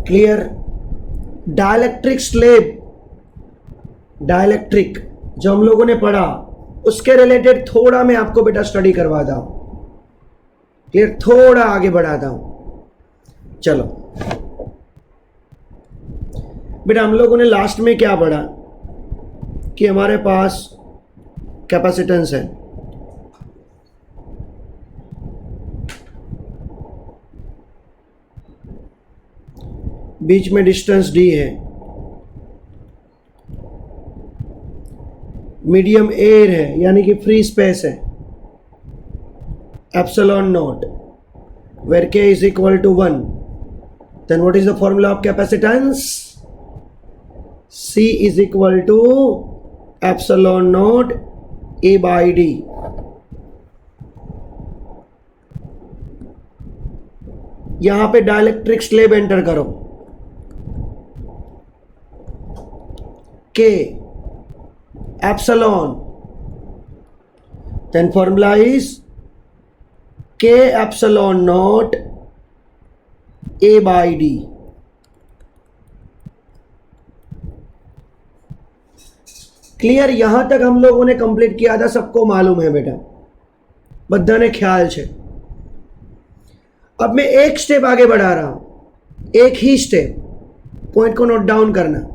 Clear? Dielectric slab, dielectric जो हम लोगों ने पढ़ा उसके रिलेटेड थोड़ा मैं आपको बेटा स्टडी करवाता हूं। क्लियर? थोड़ा आगे बढ़ाता हूं। चलो बेटा, हम लोगों ने लास्ट में क्या पढ़ा कि हमारे पास कैपेसिटेंस है, बीच में डिस्टेंस डी है, मीडियम एयर है यानी कि फ्री स्पेस है, epsilon naught, where K is equal to 1, then what is the formula of capacitance? C is equal to epsilon naught A by D. यहां पे डाइलेक्ट्रिक स्लेब एंटर करो, K epsilon, then formula is K epsilon naught A by D। Clear? यहां तक हम लोगों ने complete किया था, सबको मालूम है बेटा, बधाने ख्याल छे। अब मैं एक स्टेप आगे बढ़ा रहा हूं, एक ही स्टेप, पॉइंट को नोट डाउन करना।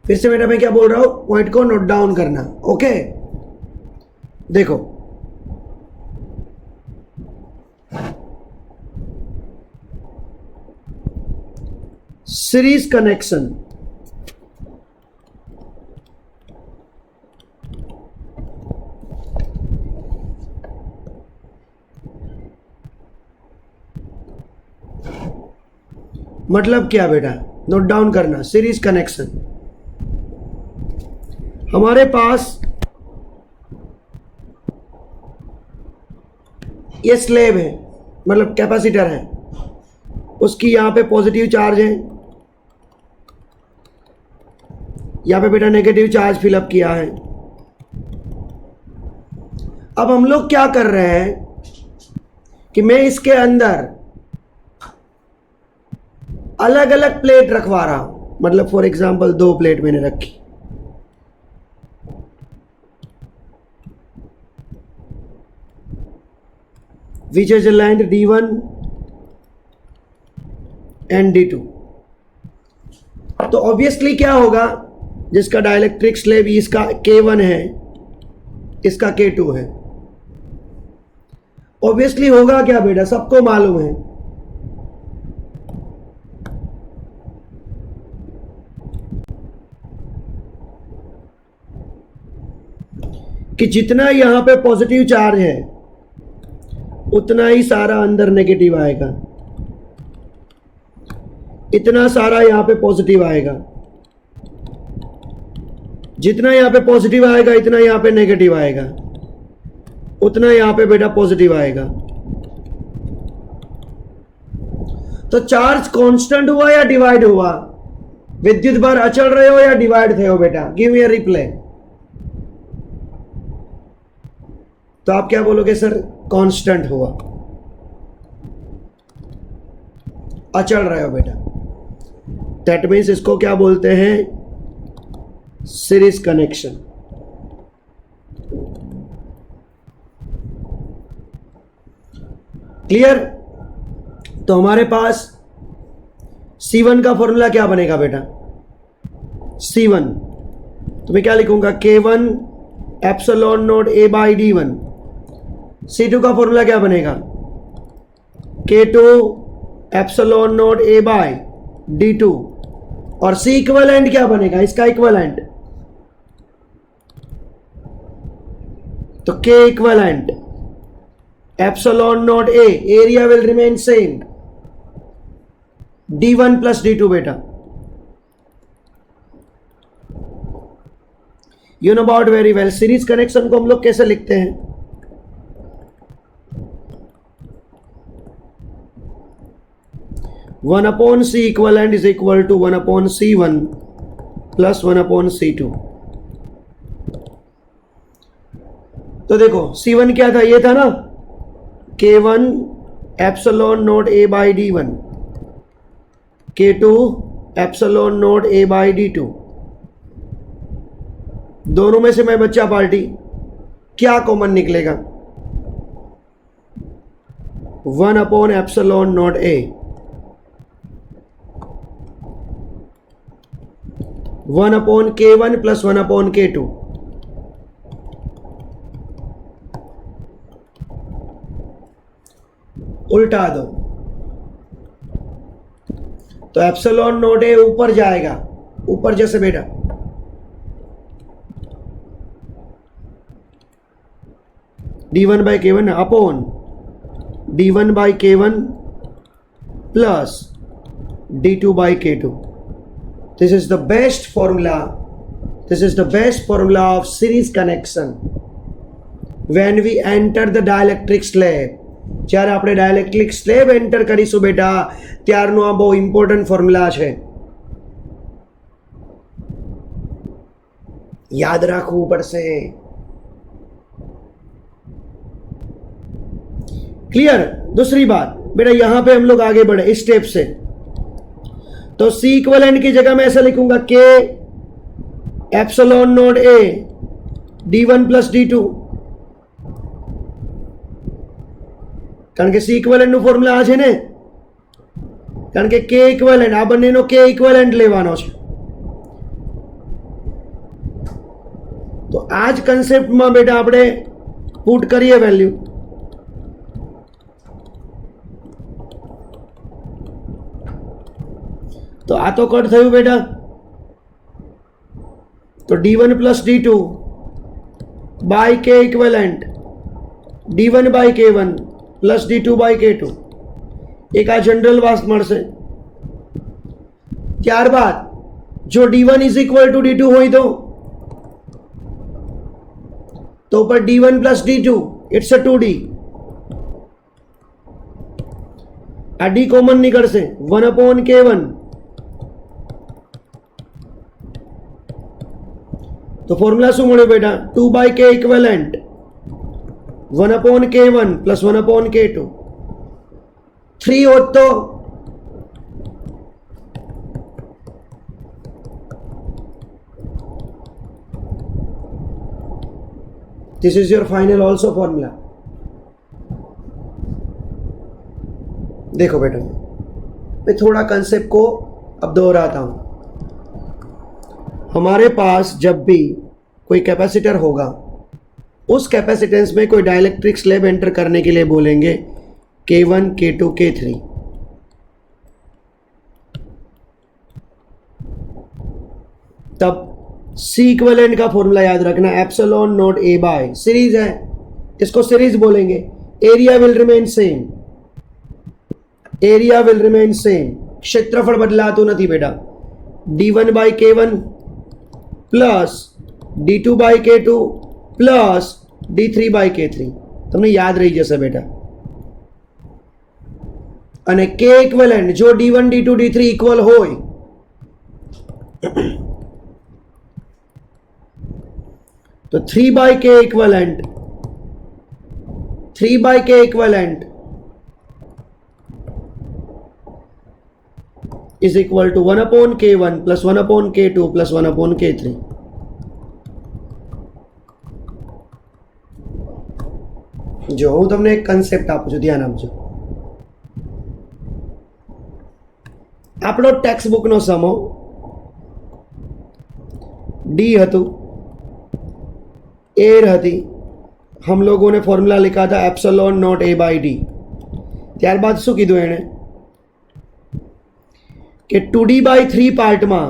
फिर से बेटा मैं क्या बोल रहा हूं? पॉइंट को नोट डाउन करना। ओके, देखो सीरीज कनेक्शन, मतलब क्या बेटा? नोट डाउन करना। सीरीज कनेक्शन, हमारे पास ये स्लेब है, मतलब कैपेसिटर है, उसकी यहां पे पॉजिटिव चार्ज है, यहां पे बेटा नेगेटिव चार्ज फिलअप किया है। अब हम लोग क्या कर रहे हैं कि मैं इसके अंदर अलग अलग प्लेट रखवा रहा हूं, मतलब फॉर एग्जांपल 2 प्लेट मैंने रखी, which is aligned D1 and D2। तो ऑब्वियसली क्या होगा, जिसका डाइलेक्ट्रिक स्लेब इसका K1 है, इसका K2 है, ऑब्वियसली होगा क्या बेटा? सबको मालूम है कि जितना यहां पे पॉजिटिव चार्ज है उतना ही सारा अंदर नेगेटिव आएगा, इतना सारा यहां पे पॉजिटिव आएगा, जितना यहां पे पॉजिटिव आएगा इतना यहां पे नेगेटिव आएगा, उतना यहां पे बेटा पॉजिटिव आएगा। तो चार्ज कांस्टेंट हुआ या डिवाइड हुआ? विद्युत भार अचल रहे हो या डिवाइड थे हो बेटा? Give me a reply. तो आप क्या बोलोगे सर? कांस्टेंट हुआ, अचल रहे हो बेटा। दैट मीन्स इसको क्या बोलते हैं? Series connection. क्लियर? तो हमारे पास C1 का फॉर्मूला क्या बनेगा बेटा? C1 तो मैं क्या लिखूंगा? K1 epsilon naught A by D1। C2 का फॉर्मूला क्या बनेगा? K2 epsilon naught A by D2। और C इक्विवेलेंट क्या बनेगा? इसका इक्विवेलेंट तो K equivalent epsilon naught A, area will remain same, D1 plus D2 बेटा। You know about very well. Series connection को हम लोग कैसे लिखते हैं? One upon C equivalent is equal to 1 upon C1 plus 1 upon C2। तो देखो C1 क्या था? ये था ना K1 epsilon naught A by D1। K2 epsilon naught A by D2। दोनों में से मैं बच्चा पार्टी, क्या कॉमन निकलेगा? 1 upon epsilon naught A, 1 upon K1 plus 1 upon K2। उल्टा दो तो एप्सिलॉन नॉट A ऊपर जाएगा, ऊपर जैसे बेटा D1 by K1 upon D1 by K1 plus D2 by K2। This is the best formula, this is the best formula of series connection when we enter the dielectric slab. જ્યારે આપણે dielectric slab enter કરીશું બેટા ત્યારનો આ બહુ important formula છે, યાદ રાખવું પડશે। क्लियर? दूसरी बात बेटा, यहां पे हम लोग आगे बढ़े इस स्टेप से, तो सी इक्विवेलेंट की जगह मैं ऐसा लिखूंगा के एप्सिलॉन नॉट ए D1 प्लस D2, कारण के सी इक्विवेलेंट નું ફોર્મ્યુલા આ છે ને, કારણ કે કે ઇક્વિવેલેન્ટ આ બંનેનો કે ઇક્વિવેલેન્ટ લેવાનો છે। તો આ જ કન્સેપ્ટમાં બેટા આપણે પુટ કરીએ વેલ્યુ, तो आ तो कट थयु बेटा, तो D1 plus D2 by K equivalent D1 by K1 plus D2 by K2, एक आ जनरल वास्ट मळशे। त्यारबाद जो D1 is equal to D2 होय तो पर D1 plus D2 it's a 2D, आ D कॉमन निकळशे 1 अपॉन K1, तो फॉर्मूला शू मळ्यो बेटा 2 bye K equivalent 1 upon K1 plus 1 upon K2। 3 होत तो this is your final also formula. देखो बेटा, मैं थोड़ा कंसेप्ट को अब दोहराता हूं। हमारे पास जब भी कोई कैपेसिटर होगा, उस कैपेसिटेंस में कोई डाइलेक्ट्रिक स्लेब एंटर करने के लिए बोलेंगे K1, K2, K3। तब सी इक्विवेलेंट का फॉर्मूला याद रखना, epsilon naught A by, series है इसको सीरीज बोलेंगे। Area will remain same, area will remain same, क्षेत्रफल बदलातो नहीं बेटा। D1 by K1 plus D2 by K2 plus D3 by K3, તમને યાદ રહી જશે બેટા। અને K ઇક્વિવેલેન્ટ જો D1 D2 D3 ઇક્વલ હોય तो 3 by K equivalent, 3 by K equivalent is equal to 1 upon K1 plus 1 upon K2 plus 1 upon K3। जो हूँ तमने एक कंसेप्ट आपू छुं, ध्यान आपजो। आपणो टेक्स्ट बुक नो समो डी हतु, एयर हती, हम लोगों ने फॉर्मूला लिखा था epsilon naught A by D. त्यारबाद शू कीधुं एणे कि 2D बाय 3 पार्ट में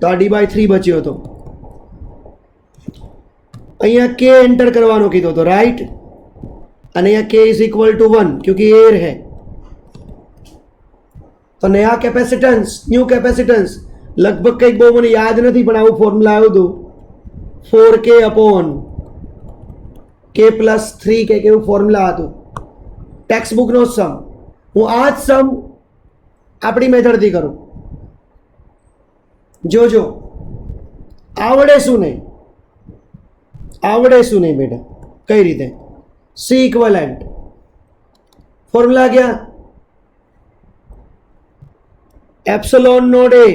तो D बाय 3 बच्यो तो अहियां K एंटर करवानो कीधो तो राइट, अने अहियां K इज इक्वल टू 1 क्योंकि एयर है। तो नया कैपेसिटेंस, न्यू कैपेसिटेंस लगभग कई बहु मने याद नहीं पण आवुं फॉर्म्युला आव्युं हतुं 4K अपॉन K प्लस 3 के केवुं फॉर्म्युला हतुं। टेक्स्ट बुक नो सम हूँ आ ज सम अपनी मेथड थी करूँ। जोजो आवड़े शू नहीं, આવડે શું નહીં બેટા? કઈ રીતે? સી ઇક્વલેન્ટ ફોર્મ્યુલા क्या? Epsilon naught A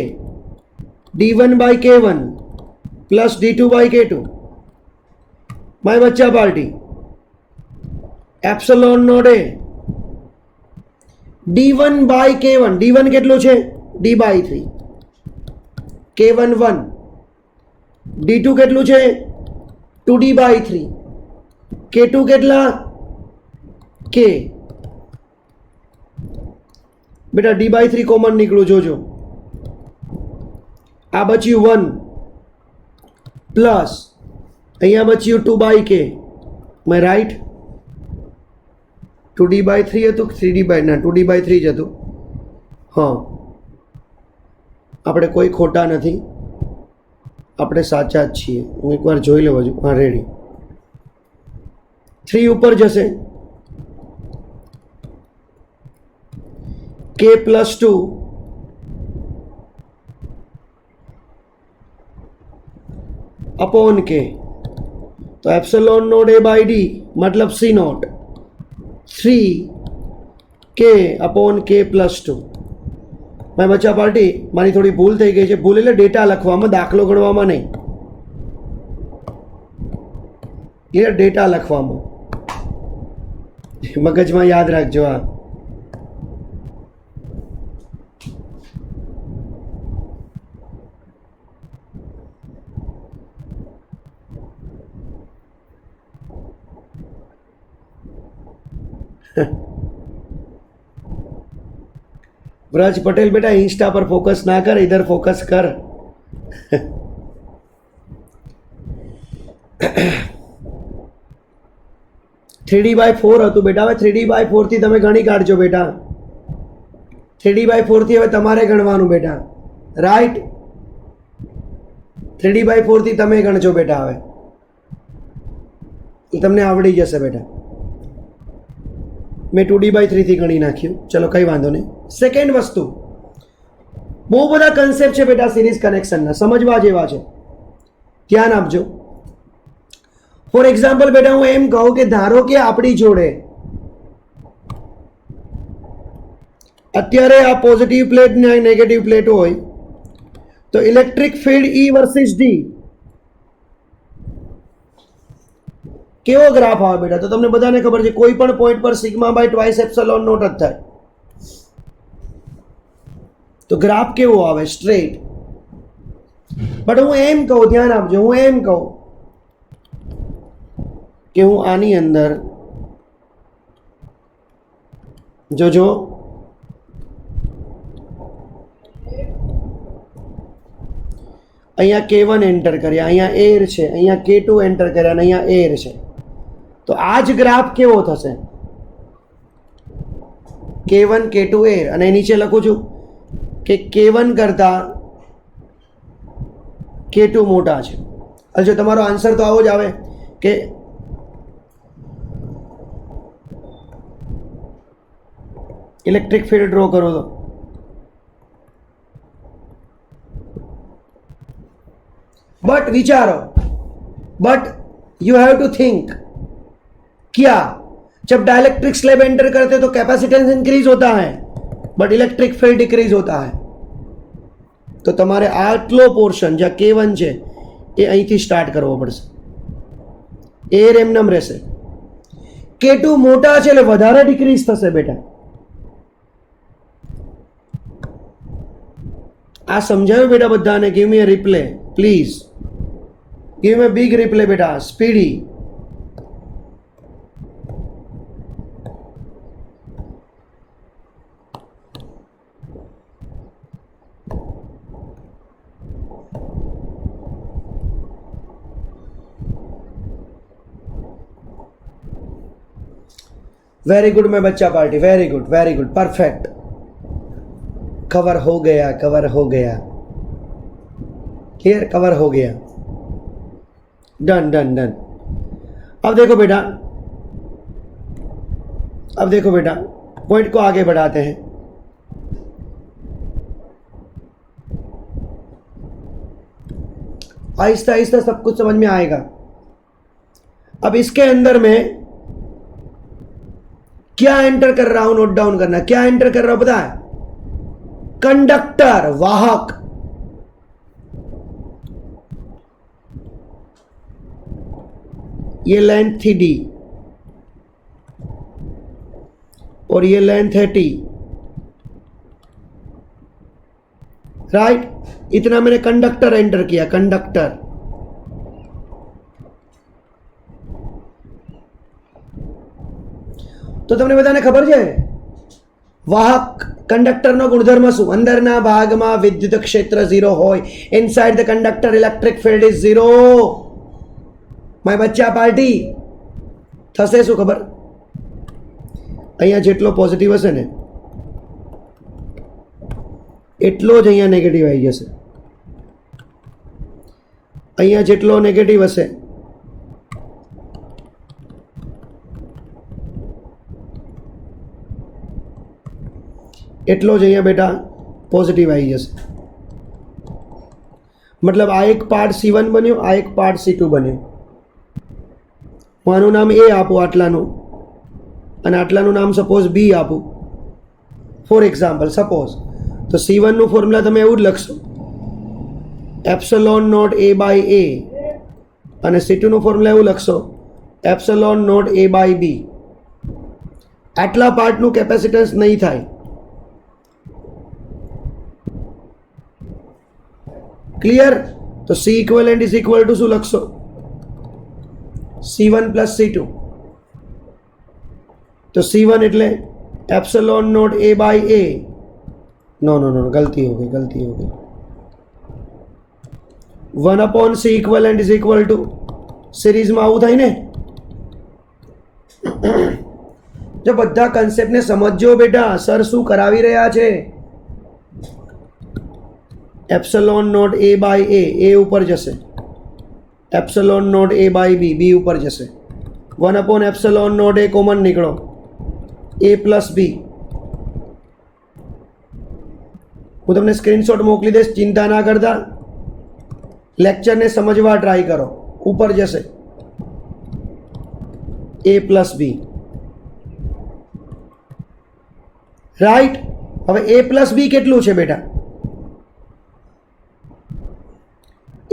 d1 by k1 plus d2 by k2. My बच्चा party, epsilon naught A d1 by k1. d1 કેટલું છે? d by 3. k1 1. d2 કેટલું છે? 2d by 3. k2 કેટલા? k. बेटा d बाई 3 कॉमन निकलो जोजो. आ बच्यू 1 प्लस अहिया बच्यू 2 बाई के. मैं राइट? 2d बाई 3 હતું 3d बाई ના 2d बाई 3 જ હતું. હા, આપણે કોઈ ખોટા નથી, આપણે સાચા જ છીએ. હું એકવાર જોઈ લઉં હજુ. હા, રેડી. 3 ઉપર જશે, k प्लस 2 अपॉन के. तो epsilon naught A by D मतलब सी नोट 3 के अपॉन के प्लस 2. मैं बच्चा पार्टी मारी थोड़ी भूल थी गई है. भूल એટલે डेटा લખવામાં, દાખલો ગણવામાં નહીં. ये डेटा લખવામાં, મગજમાં યાદ રાખજો. આ व्रज पटेल बेटा इंस्टा पर फोकस ना कर, इधर फोकस कर. 3d बाय 4 હતું બેટા. હવે 3d બાય 4 થી તમે ગણી કાઢજો બેટા. 3d બાય 4 થી હવે તમારે ગણવાનું બેટા. રાઈટ? 3d બાય 4 થી તમે ગણજો બેટા. હવે એ તમને આવડી જશે બેટા. મેં 2d બાય 3 થી ગણી નાખ્યું. ચલો કંઈ વાંધો નહીં. સેકન્ડ વસ્તુ, બહુ બધા કન્સેપ્ટ છે બેટા સિરીઝ કનેક્શનના, સમજવા જેવા છે, ધ્યાન આપજો. ફોર એક્ઝામ્પલ બેટા હું એમ કહું કે ધારો કે આપણી જોડે અત્યારે આ પોઝિટિવ પ્લેટ ને નેગેટિવ પ્લેટ હોય તો electric field E versus D કેવો ગ્રાફ આવે બેટા? તો તમને બધાને ખબર છે કોઈ પણ પોઈન્ટ પર sigma by twice epsilon naught જ થાય. તો ગ્રાફ કેવો આવે? સ્ટ્રેટ. બટ હું એમ કહું, ધ્યાન આપજો, હું એમ કહું કે હું આની અંદર જોજો અહીંયા k1 એન્ટર કર્યા, અહીંયા એર છે, અહીંયા k2 એન્ટર કર્યા અને અહીંયા એર છે. તો આ જ ગ્રાફ કેવો થશે? k1 k2 air. અને નીચે લખું છું કે k1 કરતા k2 મોટા છે. હવે જો તમારો આન્સર તો આવો જ આવે કે ઇલેક્ટ્રિક ફિલ્ડ ડ્રો કરો તો बट विचारो, but you have to think, क्या जब डाइलेक्ट्रिक स्लैब एंटर करते तो कैपेसिटेंस इंक्रीज होता है बट इलेक्ट्रिक फील्ड डिक्रीज होता है. तो તમારે આટલો પોર્શન જ્યાં k1 છે એ અહીંથી સ્ટાર્ટ કરવો પડશે. એર એમનેમ રહેશે. k2 મોટા છે એટલે વધારે ડિક્રીઝ થશે બેટા. આ સમજાયું બેટા બધાને? Give me a replay please. Give me a big replay beta, speedy. Very good मैं बच्चा party, very good, perfect. Cover हो गया, क्लियर, कवर हो गया. डन. अब देखो बेटा पॉइंट को आगे बढ़ाते हैं. आहिस्ता आहिस्ता सब कुछ समझ में आएगा. अब इसके अंदर मैं क्या एंटर कर रहा हूं, नोट डाउन करना, क्या एंटर कर रहा हूं पता है? कंडक्टर, वाहक। ये लेंथ थी डी और ये लेंथ है टी, राइट? इतना मैंने कंडक्टर एंटर किया, कंडक्टर। तो તમને બધાને ખબર છે વાહક કંડક્ટરનો ગુણધર્મ શું? અંદરના ભાગમાં વિદ્યુત ક્ષેત્ર 0 હોય. Inside the conductor electric field is 0. My બચ્ચા પાર્ટી થશે શું ખબર? અહીંયા જેટલો પોઝિટિવ હશે ને એટલો જ અહીંયા નેગેટિવ આવી જશે. અહીંયા જેટલો નેગેટિવ હશે એટલો જ અહીંયા બેટા પોઝિટિવ આવી જશે. મતલબ આ એક પાર્ટ C1 બન્યો, આ એક પાર્ટ C2 બન્યો. હું આનું નામ A આપું આટલાનું, અને આટલાનું નામ સપોઝ B આપું ફોર એક્ઝામ્પલ. સપોઝ તો C1 નું ફોર્મ્યુલા તમે એવું જ લખશો, epsilon naught A by A, અને C2 નું ફોર્મ્યુલા એવું લખશો, epsilon naught A by B. આટલા પાર્ટનું કેપેસિટન્સ નહીં થાય. ક્લિયર? તો C equivalent is equal to શું લખશો? C1 plus C2. તો C1 એટલે epsilon naught A by A. No no no गलती हो गई. 1 upon C equivalent is equal to series में आવું થાય ને. જો બધા કન્સેપ્ટ ને સમજો બેટા, સર શું કરાવી રહ્યા છે. Epsilon naught A by A ऊपर जैसे, epsilon naught A by B ऊपर जैसे, 1 upon epsilon naught A common निकलो, A प्लस B. હું તમને સ્ક્રીનશોટ મોકલી દઈશ, ચિંતા ના કરતા, લેક્ચરને સમજવા ટ્રાય કરો. ઉપર જશે A પ્લસ B, રાઈટ? હવે A પ્લસ B કેટલું છે બેટા?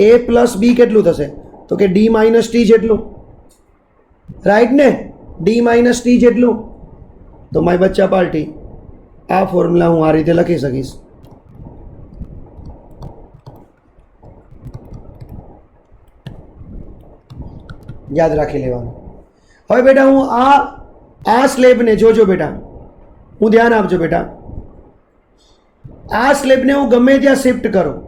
A પ્લસ B કેટલું થશે? તો કે D માઇનસ T જેટલું, રાઈટ ને? D માઇનસ T જેટલું. તો માય બચ્ચા પાર્ટી આ ફોર્મ્યુલા હું આ રીતે લખી શકીશ. યાદ રાખી લેવાનું. હવે બેટા હું આ સ્લેબને જોજો બેટા, હું ધ્યાન આપજો બેટા, આ સ્લેબને હું ગમે ત્યાં શિફ્ટ કરું.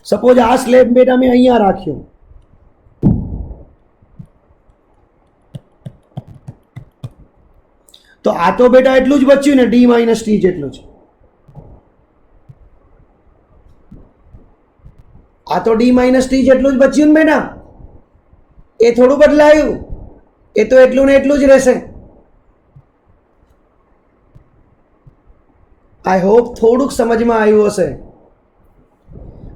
સપોઝ આ સ્લેબ બેટા મેં અહીંયા રાખ્યો, તો આ તો બેટા એટલું જ બચ્યું ને, D માઇનસ T જેટલું છે. આ તો D માઇનસ T જેટલું જ બચ્યું ને બેટા, એ થોડું બદલાયું, એ તો એટલું ને એટલું જ રહેશે. આઈ હોપ થોડુંક સમજમાં આવ્યું હશે.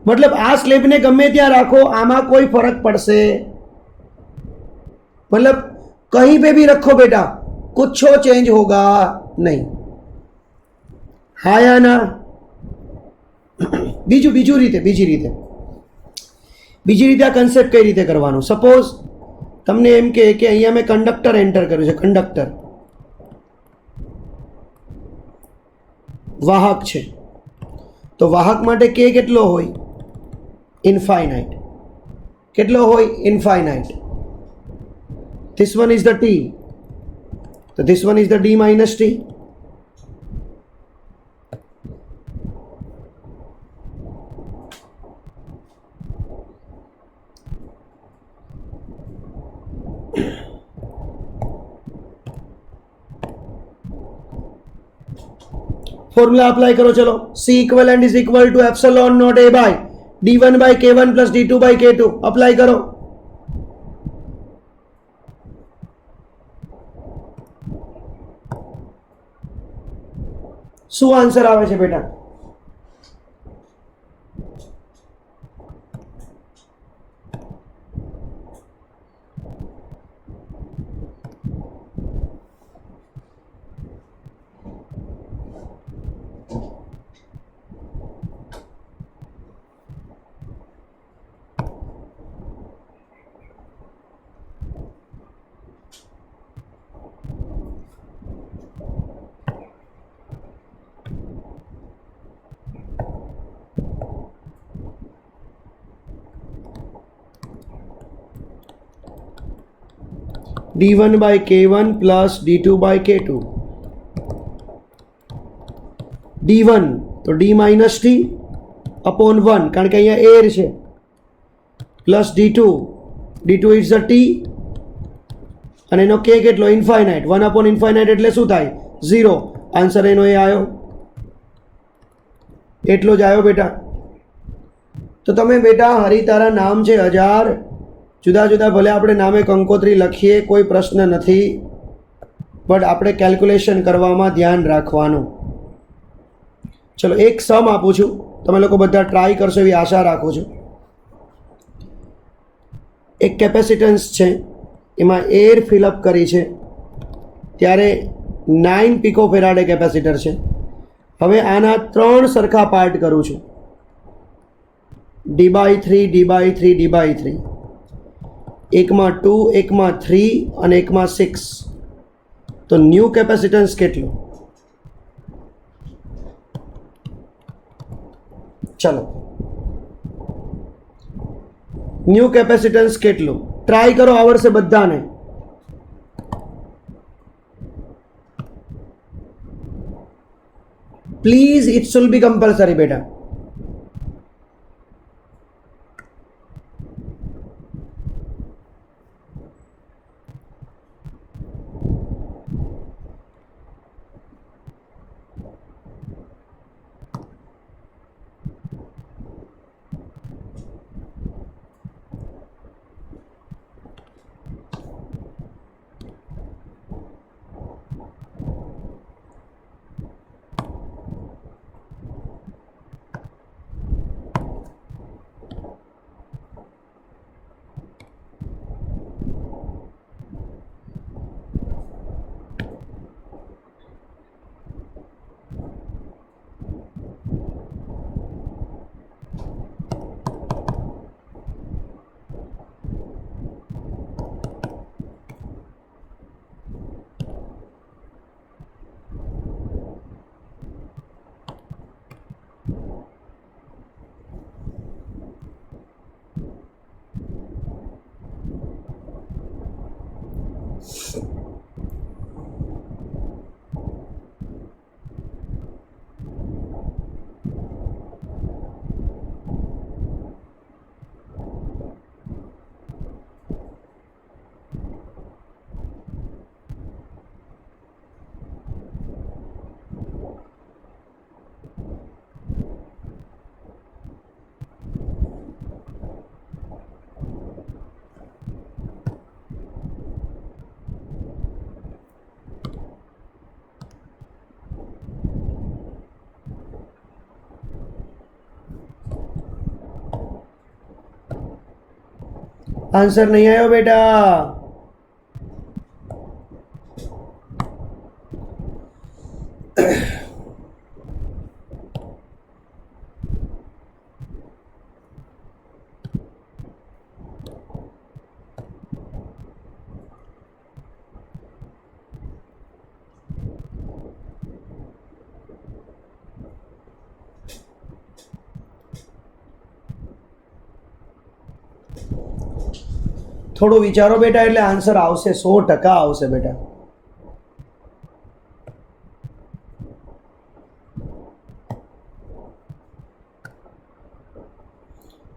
मतलब आ स्लेब ने गमे त्या राखो, आमा कोई फर्क पड़से, मतलब कहीं पे भी रखो बेटा, कुछ चेंज होगा नहीं. हाँ या ना? बीजू रीते आ कॉन्सेप्ट कई रीते करवानो. सपोज तमने एम के अहींया मैं कंडक्टर एंटर कर्युं छे, कंडक्टर वाहक छे, तो वाहक माटे के केटलो होय? इनफाइनाइट. કેટલો હોય? Infinite. This one is the T, so this one is the D minus T. Formula apply करो. चलो, C equivalent is equal to epsilon naught A by D1 by K1 plus D2 by K2. Apply करो. શું answer આવે છે બેટા? D1 by K1 plus D2 by K2. D1 તો D minus T upon 1 કારણ કે અહીંયા એર છે, plus D2 is a T અને એનો K કેટલો ઇન્ફાઇનાઇટ, 1 અપોન ઇન્ફાઇનાઇટ એટલે શું થાય 0. આન્સર એનો એ આવ્યો, એટલો જ આવ્યો બેટા. તો તમે બેટા હરિતારા નામ છે 1000 જુદા જુદા, ભલે આપણે નામે કંકોત્રી લખીએ કોઈ પ્રશ્ન નથી, બટ આપણે કેલ્ક્યુલેશન કરવામાં ધ્યાન રાખવાનું. ચલો એક સમ આપું છું, તમે લોકો બધા ટ્રાય કરશો એવી આશા રાખું છું. એક કેપેસિટન્સ છે, એમાં એર ફિલઅપ કરી છે, ત્યારે 9 પિકો ફેરાડે કેપેસિટર છે. હવે આના 3 સરખા પાર્ટ કરું છું, D/3 D/3 D/3. એકમાં 2, એકમાં 3 અને એકમાં 6. તો ન્યૂ કેપેસિટન્સ કેટલું? ચલો ન્યૂ કેપેસિટન્સ કેટલું ટ્રાય કરો, આવડશે બધાને. Please it should be compulsory બેટા. आंसर नहीं आया बेटा. થોડું વિચારો બેટા એટલે આન્સર આવશે, 100% આવશે બેટા.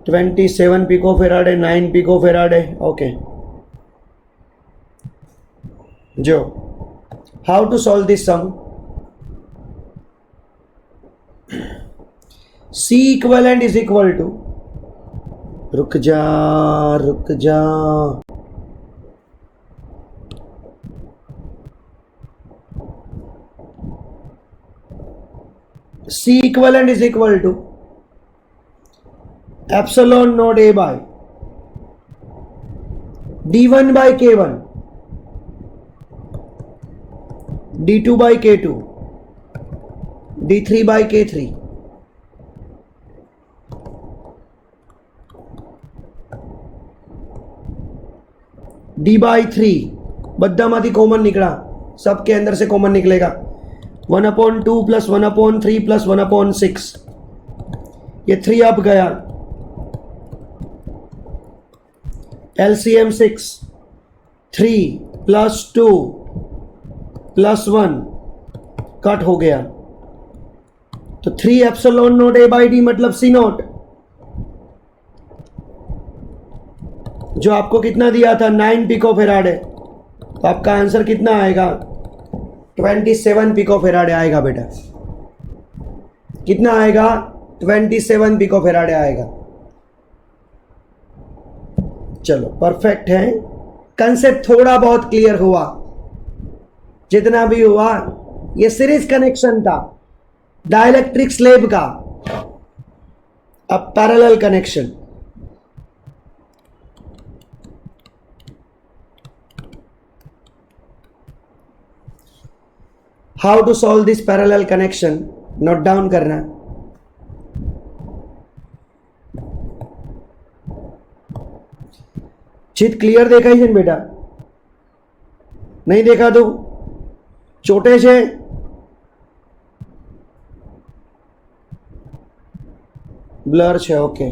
$27 picofarad, 9 picofarad. Okay. Jo, how to solve this sum? C equivalent is equal to, रुक जा. C equivalent is equal to epsilon naught A by D1 by K1, D2 by K2, D3 by K3. D/3 बद्दामाती common निकला, सबके अंदर से common निकलेगा. 1/2 plus 1/3 plus 1/6, ये 3 अब गया. LCM 6, 3 +2 +1 कट हो गया, तो 3 epsilon naught A by D मतलब सी नॉट, जो आपको कितना दिया था 9 पिको फेराड है, तो आपका आंसर कितना आएगा 27 पिको फेराड आएगा बेटा। कितना आएगा 27 पिको फेराड आएगा। चलो परफेक्ट है, कंसेप्ट थोड़ा बहुत क्लियर हुआ, जितना भी हुआ ये सीरीज कनेक्शन था डाइलेक्ट्रिक स्लेब का। अब parallel connection, how to solve this parallel connection, note down करना। चित क्लियर देखा ही बेटा, नहीं देखा तो छोटे से ब्लर है। Okay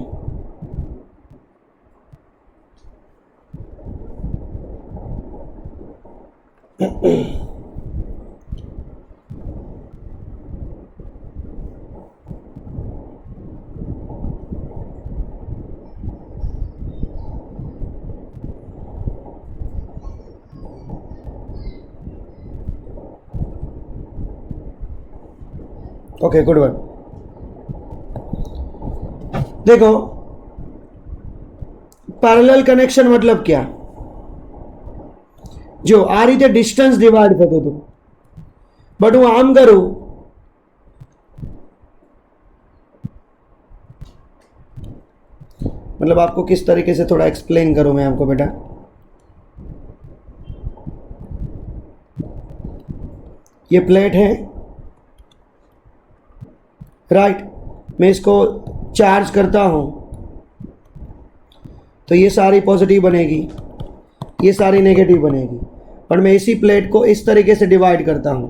okay good one. देखो पैरेलल कनेक्शन मतलब क्या, जो आ रही थे डिस्टेंस डिवाइड करते तुम, बट वो आम करो मतलब आपको किस तरीके से थोड़ा एक्सप्लेन करूं मैं आपको बेटा। ये प्लेट है राइट, मैं इसको चार्ज करता हूं तो ये सारी पॉजिटिव बनेगी, ये सारी नेगेटिव बनेगी, और मैं इसी प्लेट को इस तरीके से डिवाइड करता हूं,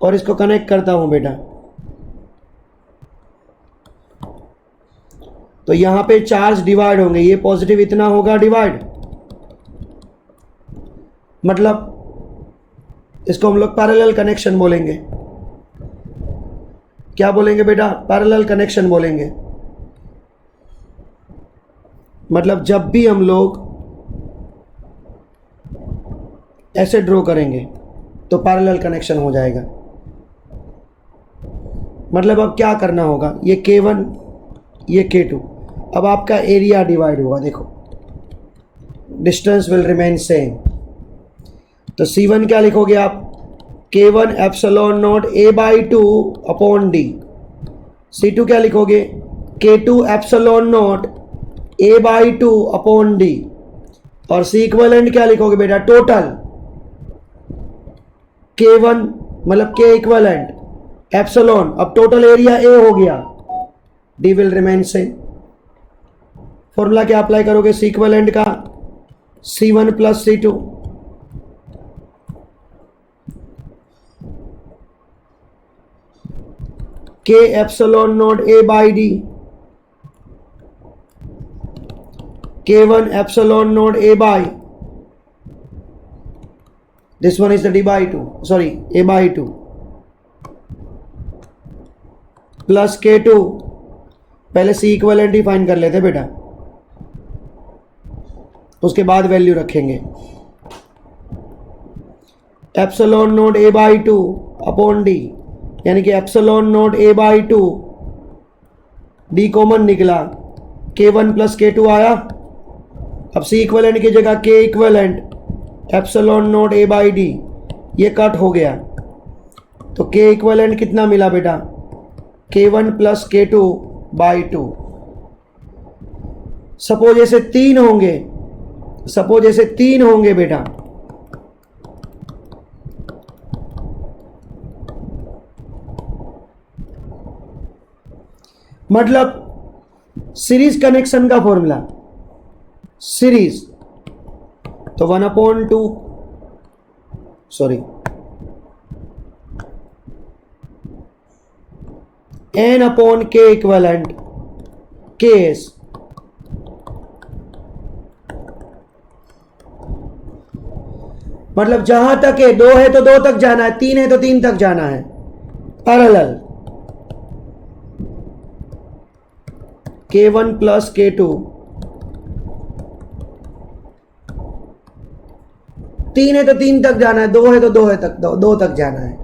और इसको कनेक्ट करता हूं बेटा, तो यहां पे चार्ज डिवाइड होंगे, ये पॉजिटिव इतना होगा डिवाइड, मतलब इसको हम लोग पैरेलल कनेक्शन बोलेंगे। क्या बोलेंगे बेटा, पैरेलल कनेक्शन बोलेंगे। मतलब जब भी हम लोग ऐसे ड्रॉ करेंगे तो पैरेलल कनेक्शन हो जाएगा। मतलब अब क्या करना होगा, ये K1 ये K2, अब आपका एरिया डिवाइड होगा, देखो डिस्टेंस विल रिमेन सेम, तो C1 क्या लिखोगे आप, K1 epsilon naught A by 2 upon D। C2 क्या लिखोगे, K2 epsilon naught A by 2 upon D। और C इक्वलेंट क्या लिखोगे बेटा, टोटल K1 मतलब K इक्वलेंट एप्सिलॉन, अब टोटल एरिया A हो गया, D will remain same. Formula क्या अप्लाई करोगे C इक्वलेंट का, C1 plus C2, K epsilon naught A by D, K1 epsilon naught A by, this one is the D by 2, sorry A by 2, plus K2, पहले C equivalent ही find कर लेते बेटा, उसके बाद value रखेंगे, epsilon naught A by 2 upon D, यानी कि epsilon naught A by 2, D common निकला, K1 प्लस K2 आया, अब C इक्वलेंट की जगह K equivalent epsilon naught A by D, ये कट हो गया, तो K इक्वलेंट कितना मिला बेटा, K1 plus K2 by 2। Suppose ऐसे 3 होंगे, सपोज ऐसे 3 होंगे बेटा, मतलब सीरीज कनेक्शन का फॉर्मूला, सीरीज तो 1/2, sorry n upon K equivalent case. मतलब जहां तक है 2 है तो 2 तक जाना है, 3 है तो 3 तक जाना है, पैरेलल। K1 प्लस K2, 3 है तो 3 तक जाना है, 2 है तो 2 तक जाना है।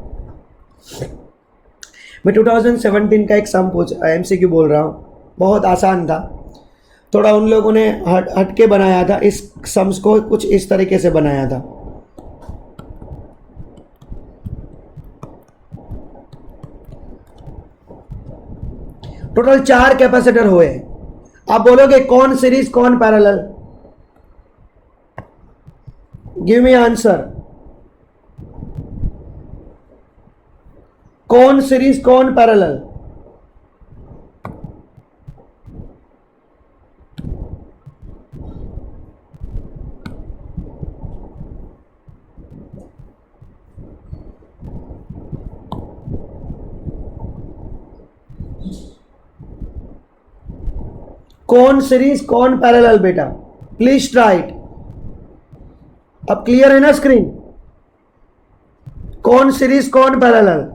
मैं 2017 का एक सम MCQ बोल रहा हूं, बहुत आसान था। थोड़ा उन लोगों ने हटके बनाया था, इस सम्स को कुछ इस तरीके से बनाया था। टोटल 4 कैपेसिटर हुए। आप बोलोगे कौन सीरीज कौन पैरेलल? Give me answer. कौन सीरीज कौन पैरेलल? कौन सीरीज कौन पैरेलल बेटा? Please try it. अब क्लियर है ना स्क्रीन? कौन सीरीज कौन पैरेलल?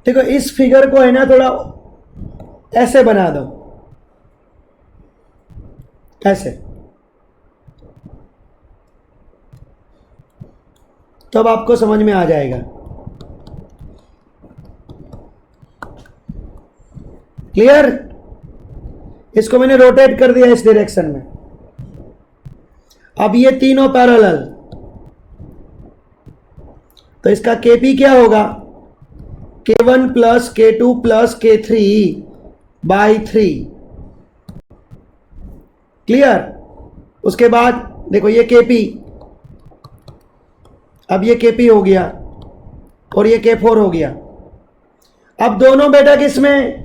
देखो इस फिगर को है ना थोड़ा ऐसे बना दो, ऐसे, तब आपको समझ में आ जाएगा। क्लियर? इसको मैंने रोटेट कर दिया इस डायरेक्शन में। अब ये तीनों पैरेलल, तो इसका Kp क्या होगा? K1 plus K2 plus K3 by 3। Clear? उसके बाद देखो ये Kp, अब ये Kp हो गया और ये K4 हो गया। अब दोनों बेटा किसमें?